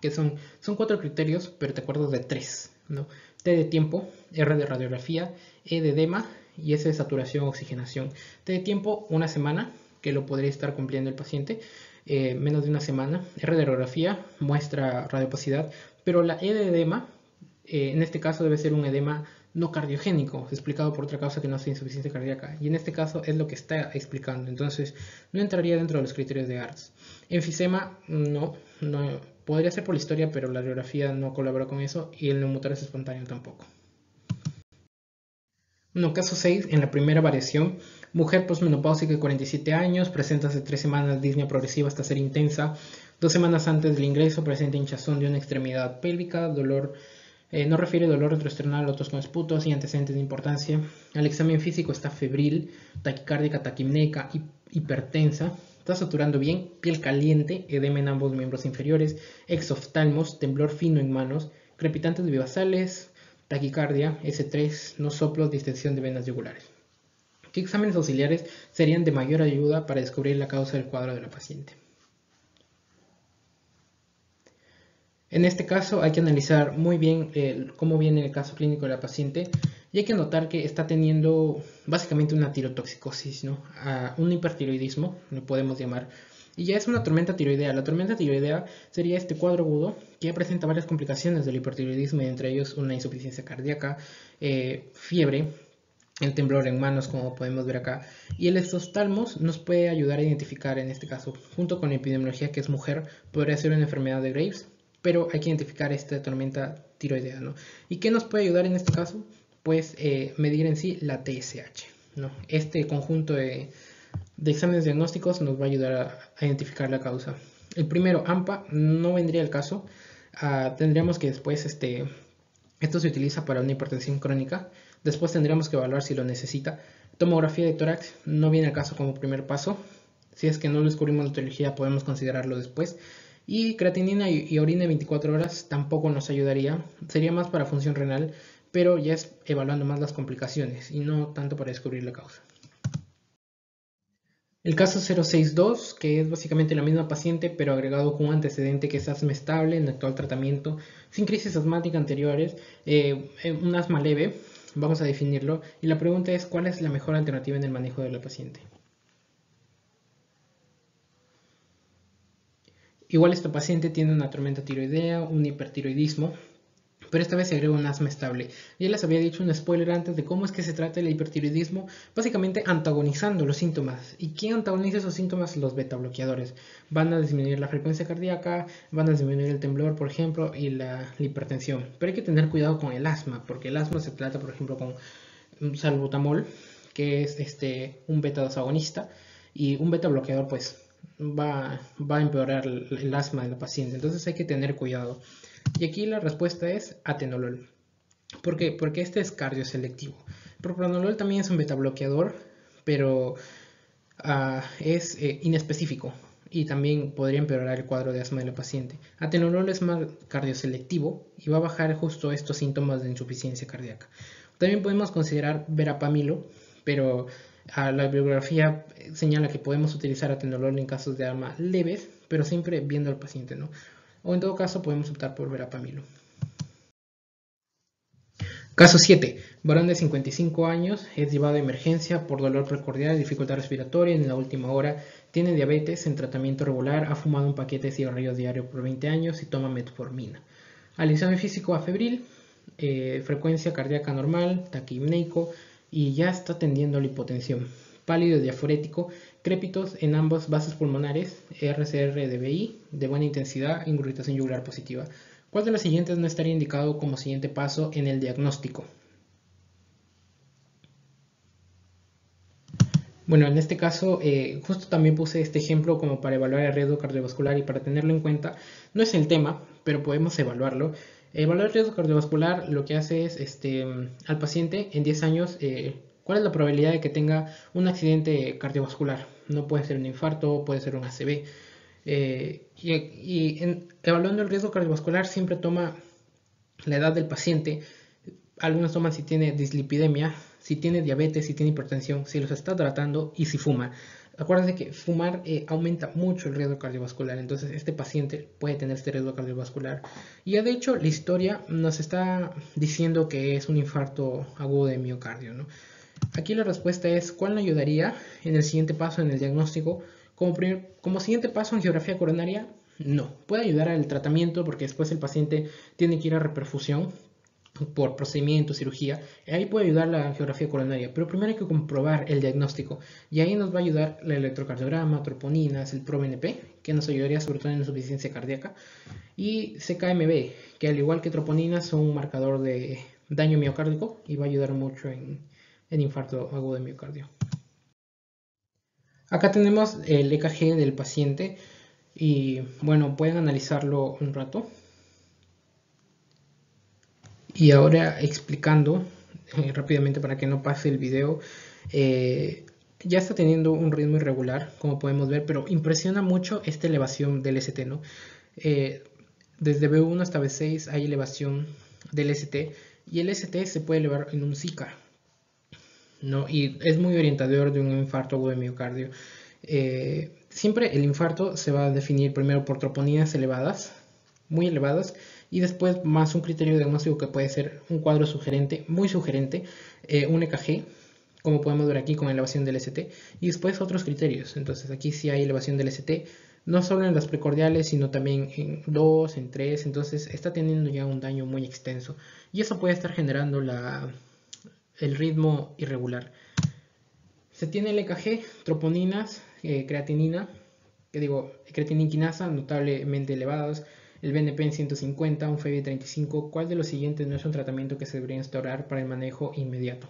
que son 4 criterios, pero te acuerdas de 3, ¿no? T de tiempo, R de radiografía, E de edema y S de saturación o oxigenación. T de tiempo, una semana, que lo podría estar cumpliendo el paciente, menos de una semana. R de radiografía muestra radiopacidad, pero la E de edema, en este caso debe ser un edema no cardiogénico, explicado por otra causa que no sea insuficiencia cardíaca, y en este caso es lo que está explicando, entonces no entraría dentro de los criterios de ARTS. Enfisema, no podría ser por la historia, pero la radiografía no colabora con eso, y el neumotórax espontáneo tampoco. Bueno, caso 6, en la primera variación, mujer posmenopáusica de 47 años, presenta hace 3 semanas disnea progresiva hasta ser intensa, 2 semanas antes del ingreso presenta hinchazón de una extremidad pélvica, dolor, no refiere dolor retroesternal o tos con esputos y antecedentes de importancia. Al examen físico está febril, taquicárdica, taquimneica, hipertensa, está saturando bien, piel caliente, edema en ambos miembros inferiores, exoftalmos, temblor fino en manos, crepitantes bivasales, taquicardia, S3, no soplos, distensión de venas yugulares. ¿Qué exámenes auxiliares serían de mayor ayuda para descubrir la causa del cuadro de la paciente? En este caso hay que analizar muy bien cómo viene el caso clínico de la paciente y hay que notar que está teniendo básicamente una tirotoxicosis, ¿no? Un hipertiroidismo, lo podemos llamar, y ya es una tormenta tiroidea. La tormenta tiroidea sería este cuadro agudo que ya presenta varias complicaciones del hipertiroidismo, entre ellos una insuficiencia cardíaca, fiebre, el temblor en manos, como podemos ver acá, y el exoftalmos nos puede ayudar a identificar, en este caso, junto con la epidemiología que es mujer, podría ser una enfermedad de Graves, pero hay que identificar esta tormenta tiroidea, ¿no? ¿Y qué nos puede ayudar en este caso? Pues medir en sí la TSH, ¿no? Este conjunto de exámenes diagnósticos nos va a ayudar a identificar la causa. El primero, AMPA, no vendría al caso. Tendríamos que después, esto se utiliza para una hipertensión crónica. Después tendríamos que evaluar si lo necesita. Tomografía de tórax no viene al caso como primer paso. Si es que no descubrimos la etiología, podemos considerarlo después. Y creatinina y orina de 24 horas tampoco nos ayudaría. Sería más para función renal, pero ya es evaluando más las complicaciones y no tanto para descubrir la causa. El caso 062, que es básicamente la misma paciente, pero agregado con un antecedente que es asma estable en actual tratamiento, sin crisis asmática anteriores, un asma leve, vamos a definirlo, y la pregunta es ¿cuál es la mejor alternativa en el manejo de la paciente? Igual esta paciente tiene una tormenta tiroidea, un hipertiroidismo, pero esta vez se agrega un asma estable. Ya les había dicho un spoiler antes de cómo es que se trata el hipertiroidismo, básicamente antagonizando los síntomas. ¿Y quién antagoniza esos síntomas? Los beta bloqueadores. Van a disminuir la frecuencia cardíaca, van a disminuir el temblor, por ejemplo, y la hipertensión. Pero hay que tener cuidado con el asma, porque el asma se trata, por ejemplo, con salbutamol, que es un beta 2 agonista, y un beta bloqueador, pues va a empeorar el asma de la paciente. Entonces hay que tener cuidado. Y aquí la respuesta es atenolol. ¿Por qué? Porque este es cardioselectivo. Propranolol también es un beta bloqueador, pero es inespecífico y también podría empeorar el cuadro de asma de la paciente. Atenolol es más cardioselectivo y va a bajar justo estos síntomas de insuficiencia cardíaca. También podemos considerar verapamilo, pero la bibliografía señala que podemos utilizar atenolol en casos de asma leves, pero siempre viendo al paciente, ¿no? O en todo caso podemos optar por verapamilo. Caso 7. Varón de 55 años, es llevado a emergencia por dolor precordial y dificultad respiratoria en la última hora, tiene diabetes en tratamiento regular, ha fumado un paquete de cigarrillos diario por 20 años y toma metformina. Al examen físico a febril, frecuencia cardíaca normal, taquimneico y ya está tendiendo a la hipotensión. Pálido diaforético, crépitos en ambos vasos pulmonares, RCR de BI, de buena intensidad, ingurgitación yugular positiva. ¿Cuál de los siguientes no estaría indicado como siguiente paso en el diagnóstico? Bueno, en este caso, justo también puse este ejemplo como para evaluar el riesgo cardiovascular y para tenerlo en cuenta. No es el tema, pero podemos evaluarlo. Evaluar el riesgo cardiovascular lo que hace es al paciente en 10 años, cuál es la probabilidad de que tenga un accidente cardiovascular. No puede ser un infarto, puede ser un ACV. Evaluando el riesgo cardiovascular siempre toma la edad del paciente. Algunos toman si tiene dislipidemia, si tiene diabetes, si tiene hipertensión, si los está tratando y si fuma. Acuérdense que fumar aumenta mucho el riesgo cardiovascular, entonces este paciente puede tener este riesgo cardiovascular. Y ya de hecho la historia nos está diciendo que es un infarto agudo de miocardio, ¿no? Aquí la respuesta es ¿cuál ayudaría en el siguiente paso en el diagnóstico? Como siguiente paso en geografía coronaria, no. Puede ayudar al tratamiento porque después el paciente tiene que ir a reperfusión por procedimiento, cirugía, ahí puede ayudar la angiografía coronaria, pero primero hay que comprobar el diagnóstico y ahí nos va a ayudar el electrocardiograma, troponinas, el ProBNP, que nos ayudaría sobre todo en insuficiencia cardíaca, y CKMB, que al igual que troponinas son un marcador de daño miocárdico y va a ayudar mucho en infarto agudo de miocardio. Acá tenemos el EKG del paciente y bueno, pueden analizarlo un rato. Y ahora explicando rápidamente para que no pase el video, ya está teniendo un ritmo irregular, como podemos ver, pero impresiona mucho esta elevación del ST, ¿no? Desde B1 hasta B6 hay elevación del ST y el ST se puede elevar en un SICA, ¿no? Y es muy orientador de un infarto agudo de miocardio. Siempre el infarto se va a definir primero por troponinas elevadas, muy elevadas, y después más un criterio diagnóstico que puede ser un cuadro sugerente, muy sugerente, un EKG, como podemos ver aquí con elevación del ST, y después otros criterios. Entonces aquí sí hay elevación del ST, no solo en las precordiales, sino también en 2, en 3, entonces está teniendo ya un daño muy extenso, y eso puede estar generando el ritmo irregular. Se tiene el EKG, troponinas, creatinina, creatinina quinasa notablemente elevados, el BNP en 150, un FEBI 35. ¿Cuál de los siguientes no es un tratamiento que se debería instaurar para el manejo inmediato?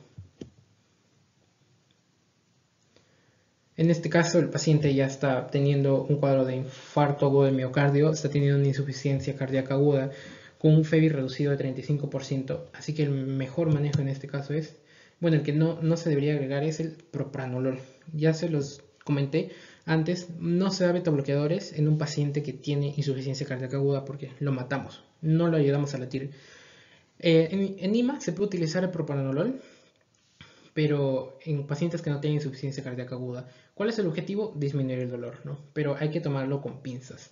En este caso, el paciente ya está teniendo un cuadro de infarto agudo de miocardio, está teniendo una insuficiencia cardíaca aguda con un FEBI reducido de 35%, así que el mejor manejo en este caso es, bueno, el que no se debería agregar es el propranolol. Ya se los comenté antes, no se da beta bloqueadores en un paciente que tiene insuficiencia cardíaca aguda porque lo matamos, no lo ayudamos a latir. En IMA se puede utilizar el propranolol, pero en pacientes que no tienen insuficiencia cardíaca aguda. ¿Cuál es el objetivo? Disminuir el dolor, ¿no? Pero hay que tomarlo con pinzas.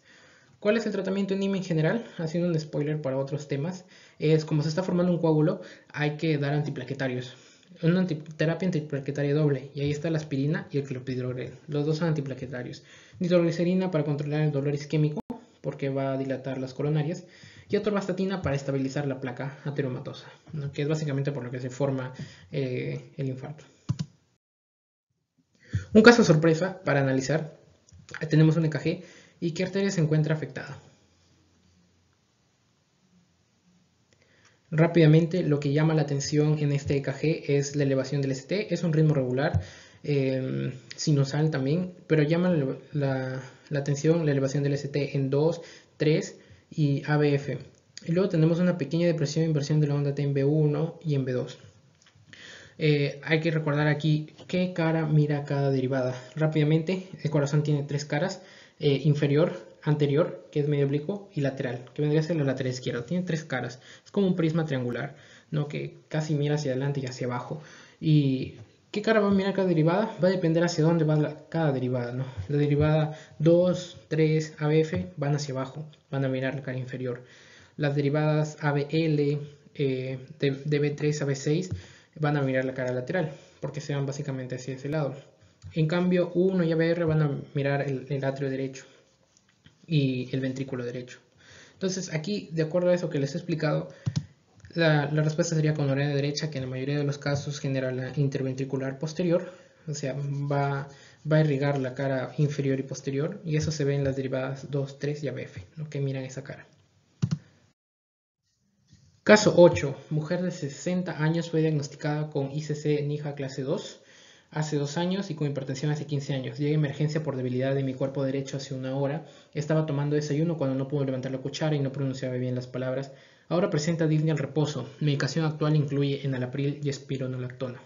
¿Cuál es el tratamiento en IMA en general? Haciendo un spoiler para otros temas, es como se está formando un coágulo, hay que dar antiplaquetarios. Una terapia antiplaquetaria doble, y ahí está la aspirina y el clopidogrel. Los dos son antiplaquetarios. Nitroglicerina para controlar el dolor isquémico, porque va a dilatar las coronarias, y atorvastatina para estabilizar la placa ateromatosa, ¿no? Que es básicamente por lo que se forma el infarto. Un caso sorpresa para analizar, tenemos un EKG y qué arteria se encuentra afectada. Rápidamente, lo que llama la atención en este EKG es la elevación del ST, es un ritmo regular, sinusal también, pero llama la atención la elevación del ST en 2, 3 y ABF. Y luego tenemos una pequeña depresión e inversión de la onda T en B1 y en B2. Hay que recordar aquí qué cara mira cada derivada. Rápidamente, el corazón tiene tres caras, inferior, anterior, que es medio oblicuo, y lateral, que vendría a ser la lateral izquierda. Tiene tres caras, es como un prisma triangular, ¿no? Que casi mira hacia adelante y hacia abajo. ¿Y qué cara va a mirar cada derivada? Va a depender hacia dónde va cada derivada, ¿no? La derivada 2, 3, ABF van hacia abajo, van a mirar la cara inferior. Las derivadas ABL, de B3 a B6 van a mirar la cara lateral, porque se van básicamente hacia ese lado. En cambio, U1 y ABR van a mirar el atrio derecho y el ventrículo derecho. Entonces, aquí, de acuerdo a eso que les he explicado, la respuesta sería coronariana derecha, que en la mayoría de los casos genera la interventricular posterior, o sea, va a irrigar la cara inferior y posterior, y eso se ve en las derivadas 2, 3 y ABF, ¿no? Que miran esa cara. Caso 8. Mujer de 60 años fue diagnosticada con ICC NIJA clase 2 hace 2 años y con hipertensión hace 15 años. Llega a emergencia por debilidad de mi cuerpo derecho hace 1 hora. Estaba tomando desayuno cuando no pudo levantar la cuchara y no pronunciaba bien las palabras. Ahora presenta disnea al reposo. Medicación actual incluye enalapril y espironolactona.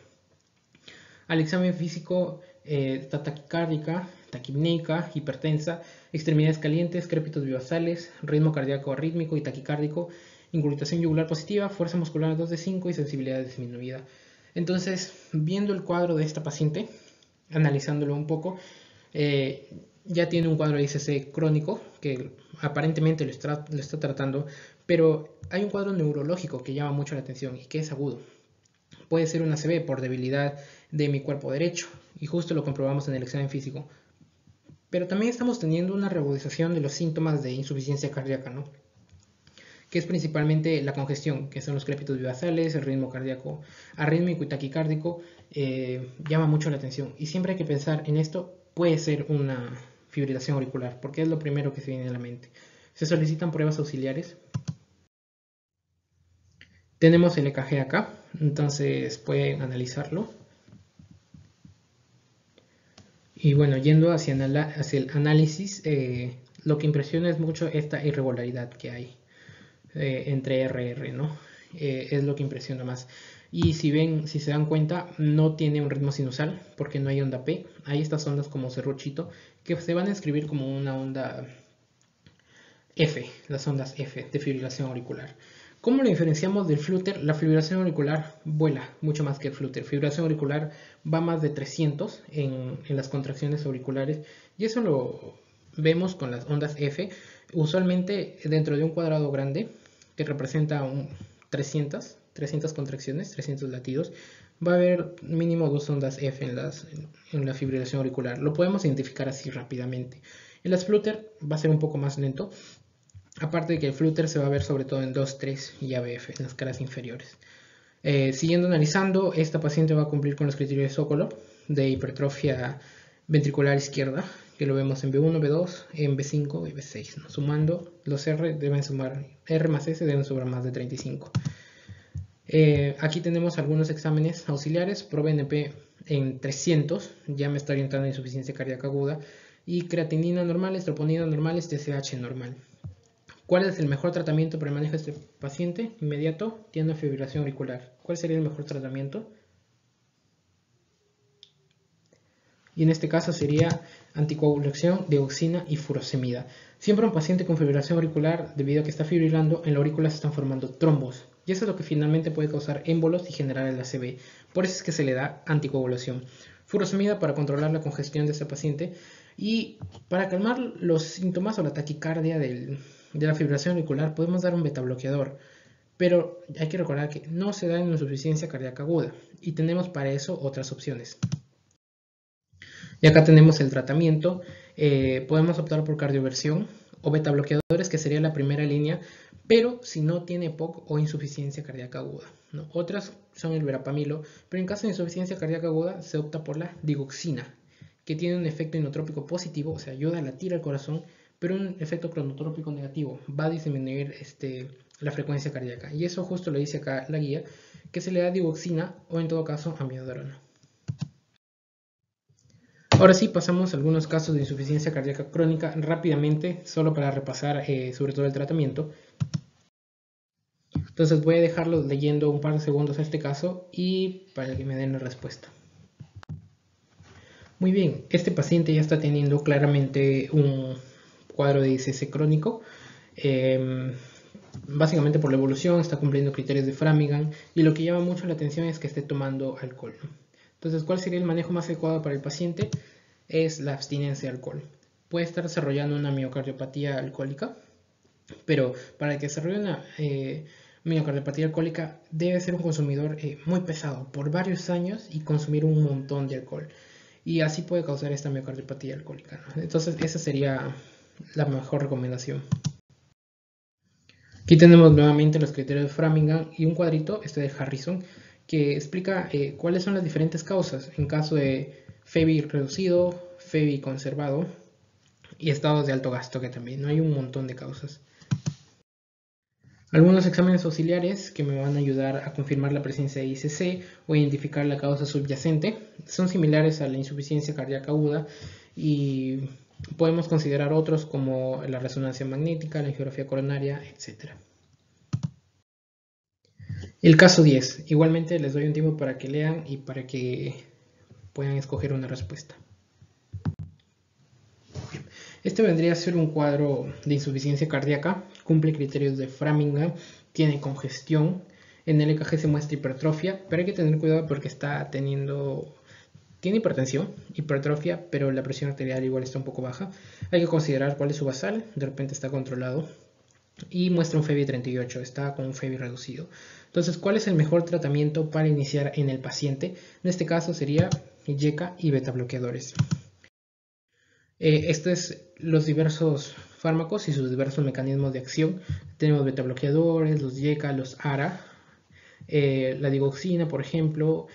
Al examen físico está taquicárdica, taquipneica, hipertensa, extremidades calientes, crépitos bibasales, ritmo cardíaco arrítmico y taquicárdico, incultación yugular positiva, fuerza muscular 2 de 5 y sensibilidad disminuida. Entonces, viendo el cuadro de esta paciente, analizándolo un poco, ya tiene un cuadro de ICC crónico que aparentemente lo está tratando, pero hay un cuadro neurológico que llama mucho la atención y que es agudo. Puede ser una ACV por debilidad de mi cuerpo derecho, y justo lo comprobamos en el examen físico. Pero también estamos teniendo una reagudización de los síntomas de insuficiencia cardíaca, ¿no? Que es principalmente la congestión, que son los crépitos bibasales, el ritmo cardíaco arrítmico y taquicárdico, llama mucho la atención. Y siempre hay que pensar en esto, puede ser una fibrilación auricular, porque es lo primero que se viene a la mente. Se solicitan pruebas auxiliares. Tenemos el EKG acá, entonces pueden analizarlo. Y bueno, yendo hacia el análisis, lo que impresiona es mucho esta irregularidad que hay entre RR, ¿no? Es lo que impresiona más. Y si se dan cuenta, no tiene un ritmo sinusal porque no hay onda P. Hay estas ondas como serruchito que se van a escribir como una onda F, las ondas F de fibrilación auricular. ¿Cómo lo diferenciamos del flúter? La fibrilación auricular vuela mucho más que el flúter. Fibrilación auricular va más de 300 en las contracciones auriculares y eso lo vemos con las ondas F. Usualmente dentro de un cuadrado grande que representa 300 contracciones, 300 latidos, va a haber mínimo 2 ondas F en la fibrilación auricular. Lo podemos identificar así rápidamente. En las flúter va a ser un poco más lento. Aparte de que el flúter se va a ver sobre todo en 2, 3 y ABF, en las caras inferiores. Siguiendo analizando, esta paciente va a cumplir con los criterios de Sokolov de hipertrofia ventricular izquierda, que lo vemos en B1, B2, en B5 y B6. ¿No? Sumando, los R más S deben sumar más de 35. Aquí tenemos algunos exámenes auxiliares, ProBNP en 300, ya me está orientando a insuficiencia cardíaca aguda, y creatinina normal, troponina normal, TSH normal. ¿Cuál es el mejor tratamiento para el manejo de este paciente? Inmediato, tiene una fibrilación auricular. ¿Cuál sería el mejor tratamiento? Y en este caso sería anticoagulación, dioxina y furosemida. Siempre un paciente con fibrilación auricular, debido a que está fibrilando, en la aurícula se están formando trombos. Y eso es lo que finalmente puede causar émbolos y generar el ACV. Por eso es que se le da anticoagulación. Furosemida para controlar la congestión de este paciente y para calmar los síntomas o la taquicardia de la fibrilación auricular podemos dar un betabloqueador, pero hay que recordar que no se da en insuficiencia cardíaca aguda y tenemos para eso otras opciones. Y acá tenemos el tratamiento, podemos optar por cardioversión o betabloqueadores, que sería la primera línea, pero si no tiene POC o insuficiencia cardíaca aguda, ¿no? Otras son el verapamilo, pero en caso de insuficiencia cardíaca aguda se opta por la digoxina, que tiene un efecto inotrópico positivo, o sea, ayuda a latir al corazón, pero un efecto cronotrópico negativo, va a disminuir la frecuencia cardíaca. Y eso justo lo dice acá la guía, que se le da digoxina o en todo caso amiodarona. Ahora sí, pasamos a algunos casos de insuficiencia cardíaca crónica rápidamente, solo para repasar sobre todo el tratamiento. Entonces voy a dejarlo leyendo un par de segundos a este caso y para que me den la respuesta. Muy bien, este paciente ya está teniendo claramente un cuadro de ICC crónico. Básicamente por la evolución, está cumpliendo criterios de Framingham y lo que llama mucho la atención es que esté tomando alcohol. Entonces, ¿cuál sería el manejo más adecuado para el paciente? Es la abstinencia de alcohol. Puede estar desarrollando una miocardiopatía alcohólica, pero para que desarrolle una miocardiopatía alcohólica debe ser un consumidor muy pesado por varios años y consumir un montón de alcohol. Y así puede causar esta miocardiopatía alcohólica, ¿no? Entonces, esa sería la mejor recomendación. Aquí tenemos nuevamente los criterios de Framingham y un cuadrito, de Harrison, que explica cuáles son las diferentes causas en caso de FEBI reducido, FEBI conservado y estados de alto gasto, que también no hay un montón de causas. Algunos exámenes auxiliares que me van a ayudar a confirmar la presencia de ICC o identificar la causa subyacente son similares a la insuficiencia cardíaca aguda y podemos considerar otros como la resonancia magnética, la angiografía coronaria, etc. El caso 10. Igualmente les doy un tiempo para que lean y para que puedan escoger una respuesta. Este vendría a ser un cuadro de insuficiencia cardíaca, cumple criterios de Framingham, tiene congestión, en el EKG se muestra hipertrofia, pero hay que tener cuidado porque tiene hipertensión, hipertrofia, pero la presión arterial igual está un poco baja. Hay que considerar cuál es su basal, de repente está controlado. Y muestra un FEBI 38, está con un FEBI reducido. Entonces, ¿cuál es el mejor tratamiento para iniciar en el paciente? En este caso sería YECA y beta bloqueadores. Estos es los diversos fármacos y sus diversos mecanismos de acción. Tenemos beta bloqueadores, los YECA, los ARA, la digoxina, por ejemplo,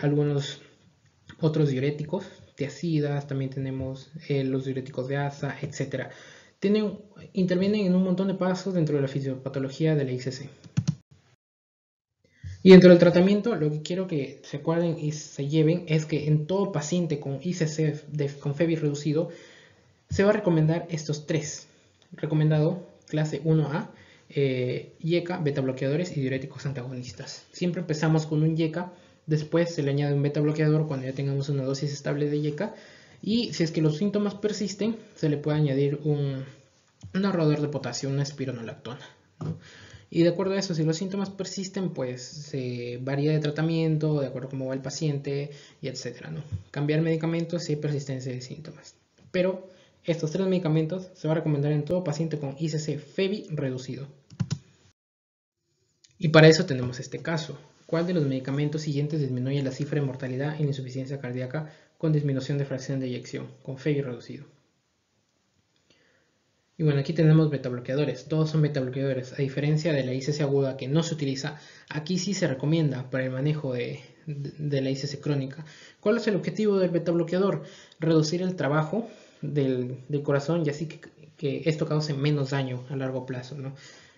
algunos otros diuréticos, tiacidas, también tenemos los diuréticos de ASA, etc. Intervienen en un montón de pasos dentro de la fisiopatología de la ICC. Y dentro del tratamiento, lo que quiero que se acuerden y se lleven es que en todo paciente con ICC con FEBI reducido, se va a recomendar estos tres. Recomendado, clase 1A, YECA, beta bloqueadores y diuréticos antagonistas. Siempre empezamos con un YECA, después se le añade un beta bloqueador cuando ya tengamos una dosis estable de YECA. Y si es que los síntomas persisten, se le puede añadir un ahorrador de potasio, una espironolactona, ¿no? Y de acuerdo a eso, si los síntomas persisten, pues se varía de tratamiento, de acuerdo a cómo va el paciente, y etcétera, ¿no? Cambiar medicamentos si hay persistencia de síntomas. Pero estos tres medicamentos se va a recomendar en todo paciente con ICC FEBI reducido. Y para eso tenemos este caso. ¿Cuál de los medicamentos siguientes disminuye la cifra de mortalidad en insuficiencia cardíaca con disminución de fracción de eyección, con FEBI reducido? Y bueno, aquí tenemos betabloqueadores, todos son betabloqueadores, a diferencia de la ICC aguda que no se utiliza, aquí sí se recomienda para el manejo de la ICC crónica. ¿Cuál es el objetivo del betabloqueador? Reducir el trabajo del corazón y así que esto cause menos daño a largo plazo, ¿no?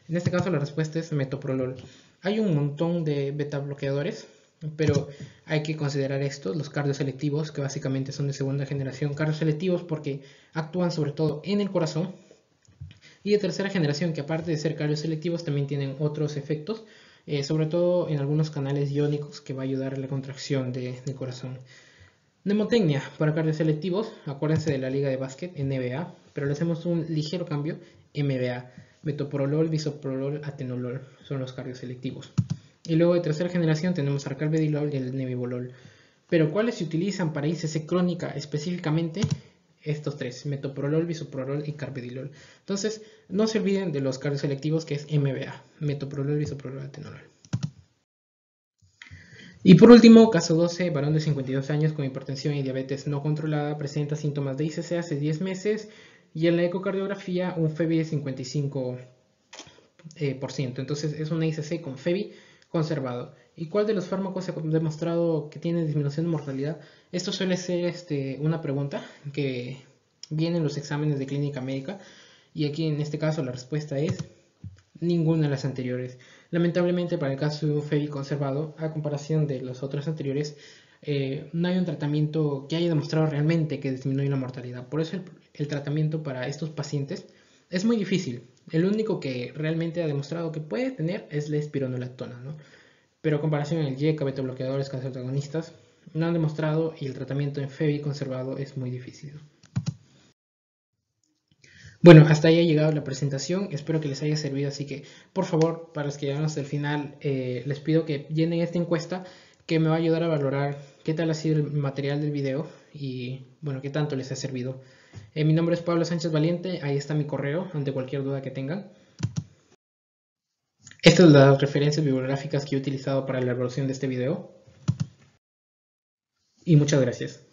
En este caso la respuesta es metoprolol. Hay un montón de betabloqueadores, pero hay que considerar estos, los cardioselectivos, que básicamente son de segunda generación, cardioselectivos porque actúan sobre todo en el corazón, y de tercera generación que aparte de ser cardioselectivos también tienen otros efectos, sobre todo en algunos canales iónicos que va a ayudar a la contracción del corazón. Mnemotecnia para cardioselectivos, acuérdense de la liga de básquet NBA, pero le hacemos un ligero cambio, MBA, metoprolol, bisoprolol, atenolol, son los cardioselectivos. Y luego de tercera generación tenemos arcarvedilol y el nebivolol. Pero ¿cuáles se utilizan para ICC crónica específicamente? Estos tres, metoprolol, bisoprolol y carvedilol. Entonces, no se olviden de los cardioselectivos que es MBA, metoprolol, bisoprolol, atenolol. Y por último, caso 12, varón de 52 años con hipertensión y diabetes no controlada, presenta síntomas de ICC hace 10 meses y en la ecocardiografía un FEBI de 55%. Entonces, es una ICC con FEBI conservado. ¿Y cuál de los fármacos se ha demostrado que tiene disminución de mortalidad? Esto suele ser una pregunta que viene en los exámenes de clínica médica y aquí en este caso la respuesta es ninguna de las anteriores. Lamentablemente para el caso de un FEBI conservado, a comparación de los otros anteriores, no hay un tratamiento que haya demostrado realmente que disminuye la mortalidad. Por eso el tratamiento para estos pacientes es muy difícil. El único que realmente ha demostrado que puede tener es la espironolactona, ¿no? Pero a comparación el YECA, beta bloqueadores, cancerotagonistas, no han demostrado y el tratamiento en FEBI conservado es muy difícil. Bueno, hasta ahí ha llegado la presentación, espero que les haya servido, así que por favor, para los que llegaron hasta el final, les pido que llenen esta encuesta que me va a ayudar a valorar qué tal ha sido el material del video y bueno, qué tanto les ha servido. Mi nombre es Pablo Sánchez Valiente, ahí está mi correo ante cualquier duda que tengan. Estas son las referencias bibliográficas que he utilizado para la elaboración de este video. Y muchas gracias.